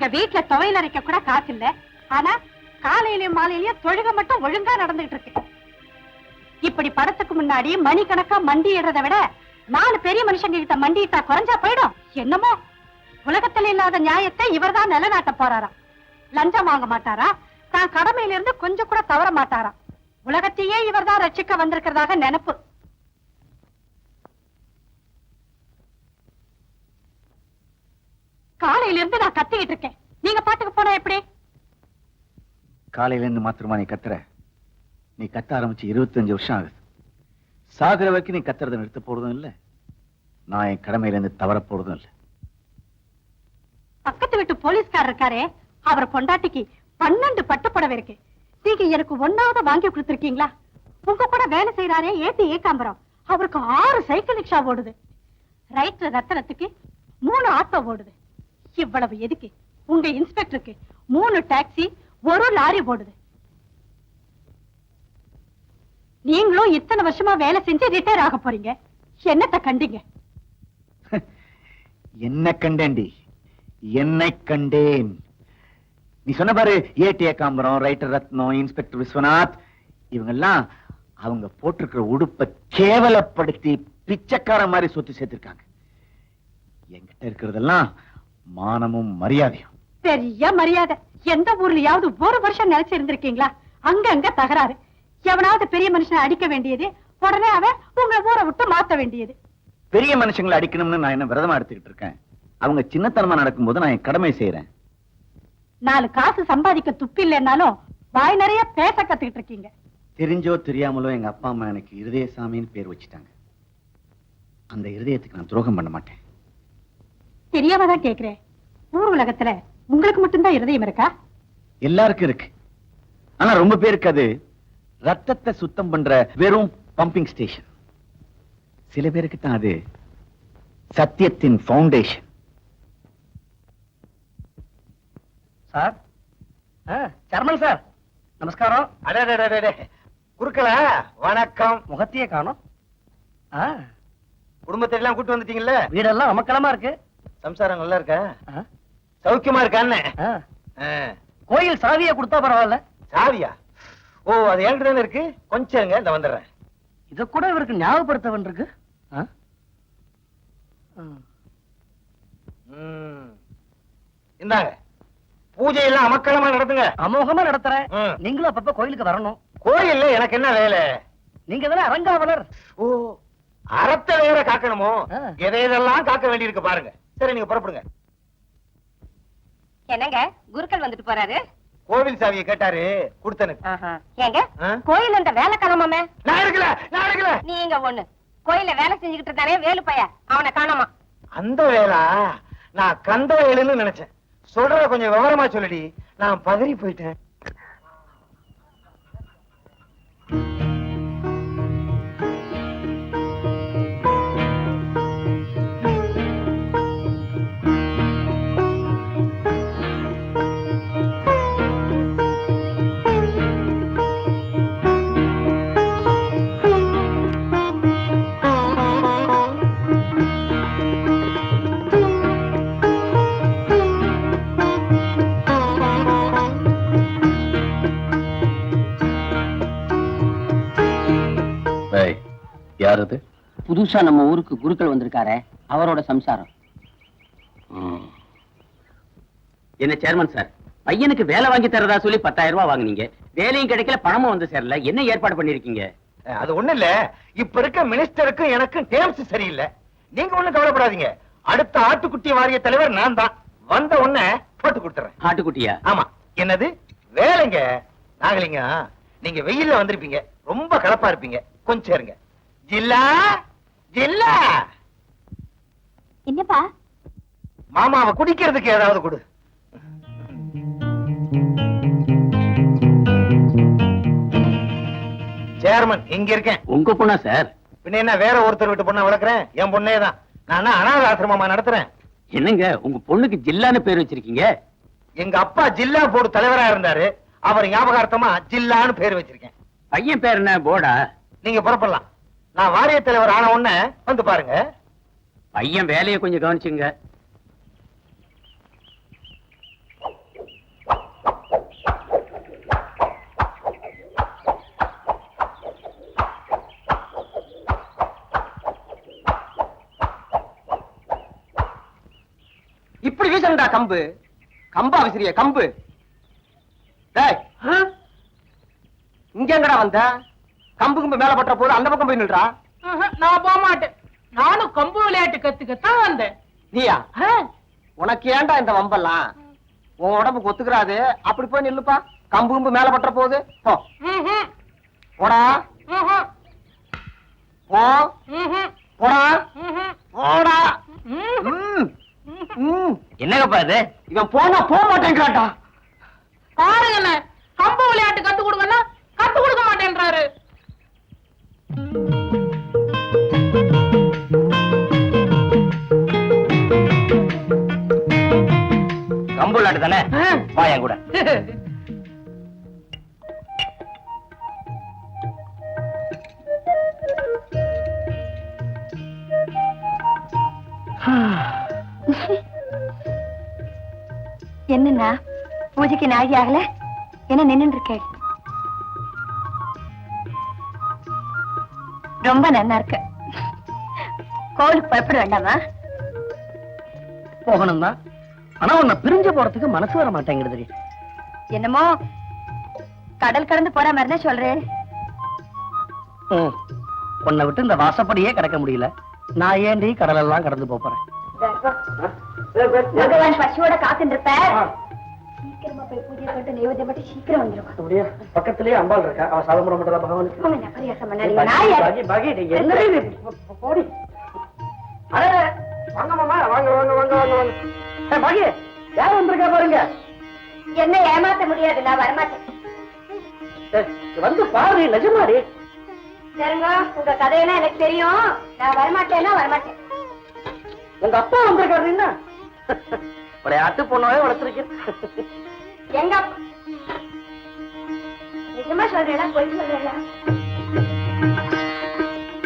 எங்க வீட்டுல துவையல் அரைக்க கூட காசு இல்ல. ஆனா காலையிலயும் மாலையிலயும் தொழுக மட்டும் ஒழுங்கா நடந்துகிட்டு இருக்கு. இப்படி படத்துக்கு முன்னாடி மணிக்கணக்கா மண்டிடுறத விட 4 பெரிய மனுஷங்க கிட்ட மண்டிட்டா குறைஞ்சா போயிடும். என்னமோ உலகத்துல இல்லாத நியாயத்தை இவர்தான் நிலைநாட்ட போறாராம். லஞ்சம் வாங்க மாட்டாரா, தான் கடமையில இருந்து கொஞ்சம் கூட தவற மாட்டாராம். உலகத்தையே இவர்தான் ரட்சிக்க வந்திருக்கிறதாக நினைப்பு. காலையில இருந்து நான் கத்திக்கிட்டு இருக்கேன். நீங்க பாட்டுக்கு போனா எப்படி? காலையில இருந்து மாத்திரமா நீ கத்துற? நீ கத்த ஆரம்பிச்சு 25 வருஷம் ஆகுது. சாகுற வரைக்கும் நீ கத்துறதை நிறுத்த போறதும் இல்ல, நான் என் கடமையில இருந்து தவற போறதும் இல்ல. பக்கத்து வீட்டு போலீஸ்காரர் இருக்காரே, அவர் பொண்டாட்டிக்கு 12 பட்டுப்புடவை இருக்கு. நீங்க எனக்கு 1வது வாங்கி கொடுத்திருக்கீங்களா? உங்க கூட வேலை செய்யறாரே ஏத்தி ஏகாம்பரம், அவருக்கு 6 சைக்கிள் ரிக்ஷா ஓடுது. ரைட்ல ரத்தனத்துக்கு 3 ஆட்டோ ஓடுது. இவ்வளவு எதுக்கு? உங்க இன்ஸ்பெக்டருக்கு 3 டாக்ஸி, 1 லாரி ஓடுது. நீங்களும் இத்தனை வருஷமா வேலை செஞ்சு ரிட்டையர் ஆக போறீங்க. என்னத்த கண்டீங்க? என்ன கண்டேன்டி? என்னை கண்டேன். நீ சொன்ன பாரு, ஏடி ஏகாம்பரம், ரைட்டர் ரத்னம், இன்ஸ்பெக்டர் விஸ்வநாத், இவங்க எல்லாம் அவங்க போட்டிருக்கிற உடுப்பை கேவலப்படுத்தி பிச்சைக்கார மாதிரி சொத்து சேர்த்திருக்காங்க. என்கிட்ட இருக்கிறதெல்லாம் மானமும் மரியாதையும். பெரிய மரியாதை. எந்த ஊர்லயாவது 1 வருஷம் நிலைச்சு இருந்திருக்கீங்களா? அங்க தகராறு. எவனாவது பெரிய மனுஷனை அடிக்க வேண்டியது, உடனே அவன் உங்க ஊரை விட்டு மாத்த வேண்டியது. பெரிய மனுஷங்களை அடிக்கணும்னு நான் என்ன விரதமா எடுத்துக்கிட்டு இருக்கேன்? அவங்க சின்னத்தனமா நடக்கும்போது நான் என் கடமை செய்யறேன். 4 காசு சம்பாதிக்க துப்பு இல்லைன்னாலும் வாய் நிறைய பேச கத்துக்கிட்டு இருக்கீங்க. தெரிஞ்சோ தெரியாமலோ எங்க அப்பா அம்மா எனக்கு இருதயசாமின்னு பேர் வச்சுட்டாங்க. அந்த இருதயத்துக்கு நான் துரோகம் பண்ண மாட்டேன். தெரியாம தான் கேக்குறேன். ஊர் உலகத்துல உங்களுக்கு மட்டும்தான் இருதயம் இருக்கா? எல்லாருக்கும் இருக்கு. ஆனா ரொம்ப பேருக்கு அது ரத்தத்தை சுத்தம் பண்ற வெறும் பம்பிங் ஸ்டேஷன். சில பேருக்கு தான் அது சத்தியத்தின் ஃபவுண்டேஷன். சார், சர்மன் சார், நமஸ்காரம். அடே குறுக்கலா, வணக்கம். முகத்தையே காணோம். குடும்பத்தை எல்லாம் கூட்டு வந்துட்டீங்கல்ல? வீடெல்லாம் அமக்கலமா இருக்கு. சம்சாரம் நல்லா இருக்கா? சௌக்கியமா இருக்கான்னு? கோயில் சாவியை கொடுத்தா பரவாயில்ல. சாவியா? ஓ, அது என்கிட்ட தானே இருக்கு. கொஞ்சம் இருங்க, இந்த வந்துடுறேன். இத கூட இவருக்கு ஞாபகப்படுத்த வேண்டியிருக்கு. இந்தாங்க, பூஜை எல்லாம் அமக்களமா நடத்துங்க. அமோகமா நடத்துறேன். நீங்களும் அப்பப்ப கோயிலுக்கு வரணும். கோயில்ல எனக்கு என்ன வேலை? நீங்க தானே அரங்காவலர். ஓ, அறத்தை வேற காக்கணுமோ? எதையெல்லாம் காக்க வேண்டியிருக்கு பாருங்க. சரி, நீங்க புறப்படுங்க. என்னங்க குருக்கள் வந்துட்டு போறாரு? கோவில் சாவியை கேட்டாரு, கொடுத்தனு. ஏங்க கோயில் அந்த வேலை கிளம்பாமே? நான் எடுக்கல. நீங்க ஒண்ணு கோயில்ல வேலை செஞ்சுக்கிட்டு இருக்கானே வேலு பைய, அவனை காணோமா? அந்த வேலை நான் கந்த வேலுன்னு நினைச்சேன். சொல்ற கொஞ்சம் விவரமா சொல்லடி. நான் பதறி போயிட்டேன். யாரது? புதுசா நம்ம ஊருக்கு குருக்கள் வந்திருக்காரே, அவரோட சம்சாரம். என்ன சேர்மன் சார், பையனுக்கு வேலை வாங்கி தரதா சொல்லி 10,000 ரூபாய் வாங்குனீங்க. வேலையும் கிடைக்கல, பணமும் வந்து சேரல. என்ன ஏற்பாடு பண்ணிருக்கீங்க? அது ஒண்ணு இல்ல, இப்ப இருக்க மினிஸ்டருக்கும் எனக்கும் டேர்ம்ஸ் சரியில்லை. நீங்க ஒண்ணும் கவலைப்படாதீங்க. அடுத்த ஆட்டுக்குட்டி வாரிய தலைவர் நான் தான். வந்த உடனே போட்டு கொடுத்துறேன். ஆட்டுக்குட்டியா? ஆமா. என்னது வேலைங்க? நாகலிங்க, நீங்க வெயில்ல வந்திருப்பீங்க, ரொம்ப கலப்பா இருப்பீங்க. கொஞ்சம் இருங்க. ஜில்லா ஜில்லா, என்னப்பா? மாமாவை குடிக்கிறதுக்கு ஏதாவது கொடு. சேர்மன் இங்க இருக்கேன். உங்க பொண்ணா சார்? பின்ன என்ன, வேற ஒருத்தர் வீட்டு பொண்ணா வளர்க்கிறேன்? என் பொண்ணே தான். நான் அனாத ஆசிரமமா நடத்துறேன். என்னங்க உங்க பொண்ணுக்கு ஜில்லான்னு பேர் வச்சிருக்கீங்க? எங்க அப்பா ஜில்லா போர்டு தலைவரா இருந்தாரு. அவர் ஞாபகார்த்தமா ஜில்லான்னு பேர் வச்சிருக்கேன். பையன் பேர் என்ன? போர்டா? நீங்க புறப்படலாம். நான் வாரிய தலைவர் ஆன உடனே வந்து பாருங்க. பையன் வேலையை கொஞ்சம் கவனிச்சுங்க. இப்படி வீசணும்டா கம்பு. கம்பா விசிறிய கம்பு. டேய், இங்க எங்கடா வந்த? கம்பு கம்பு மேல பட்ட போது அந்த பக்கம் போய் நில்றா. நான் போக மாட்டேன். நானும் கம்பு விளையாட்டு கத்துக்கத்தான் வந்தேன். நீயா? உனக்கு ஏன்டா இந்த வம்பெல்லாம்? உன் உடம்புக்கு ஒத்துக்கிறாது. அப்படி போய் நில்லுப்பா. கம்பு கம்பு மேல பட்ட போது போ. போடா போ. போடா போடா. என்னங்கப்பா இது? இவன் போனா போக மாட்டேங்கிறான்டா. பாருங்க என்ன, கம்பு விளையாட்டு கத்து கொடுங்கன்னா கத்து கொடுக்க மாட்டேன்றாரு. கம்பு விளையாட்டு தானே? வா என் கூட. என்னன்னா பூஜைக்கு நாழி ஆகல, என்ன நின்னு இருக்கேன்? ரொம்ப நல்லா இருக்கு. கோவிலுக்கு புறப்பட வேண்டாமா? போகணும் தான். ஆனா உன்னை பிரிஞ்சு போறதுக்கு மனசு வர மாட்டேங்கிறது. என்னமோ கடல் கடந்து போற மாதிரி தான் சொல்றேன். உன்னை விட்டு இந்த வாசப்படியே கிடக்க முடியல. நான் ஏண்டி கடலெல்லாம் கடந்து போறேன்? பகவான் பசியோட காத்துட்டு இருப்ப. சீக்கிரமா போய் பூஜை பண்ணிட்டு நைவேத்தியம் மட்டும் சீக்கிரம் வந்துருவா. அப்படியே பக்கத்திலேயே அம்பாள் இருக்கா. அவன் சாதம் மட்டும் பகவானுக்கு. போங்க, நான் பரியாசம் பண்ணாதீங்க. நான் யாரு? என்ன இது? போடி. அட வாங்க மாமா, வாங்க வாங்க வாங்க வாங்க வாங்க. பாகி, யார் வந்திருக்கா பாருங்க. என்ன ஏமாத்த முடியாது, நான் வரமாட்டேன். வந்து பாரு, நிஜமாடி. சரிங்க, உங்க கதையெல்லாம் எனக்கு தெரியும். நான் வரமாட்டேன்னா வரமாட்டேன். உங்க அப்பா வந்திருக்காரு. என்ன விளையாட்டு பொண்ணாவே வளர்த்துருக்கேன். எங்க அப்பா? நிஜமா சொல்றேனா பொய் சொல்றேனா?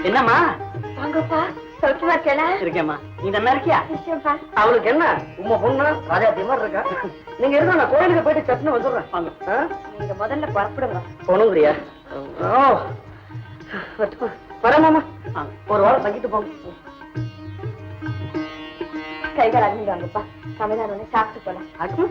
என்னம்மா? வாங்கப்பா, சௌக்கியமா இருக்கேனா? இருக்கேம்மா. நீ நல்லா இருக்கியா? நிச்சயம்ப்பா. அவளுக்கு என்ன, உங்க பொண்ணு ராஜாத்தி மாதிரி இருக்கா. நீங்க இருந்தா நான் கோயிலுக்கு போயிட்டு சட்டுன்னு வந்துடுறேன். வாங்க. நீங்க முதல்ல புறப்படுங்க. போனுங்கிறியா? வரமாமா, ஒரு வாரம் தங்கிட்டு போங்க. கைகள் அழிஞ்சாங்கப்பா. தமிழ்நாடு சாப்பிட்டு போலாம். அது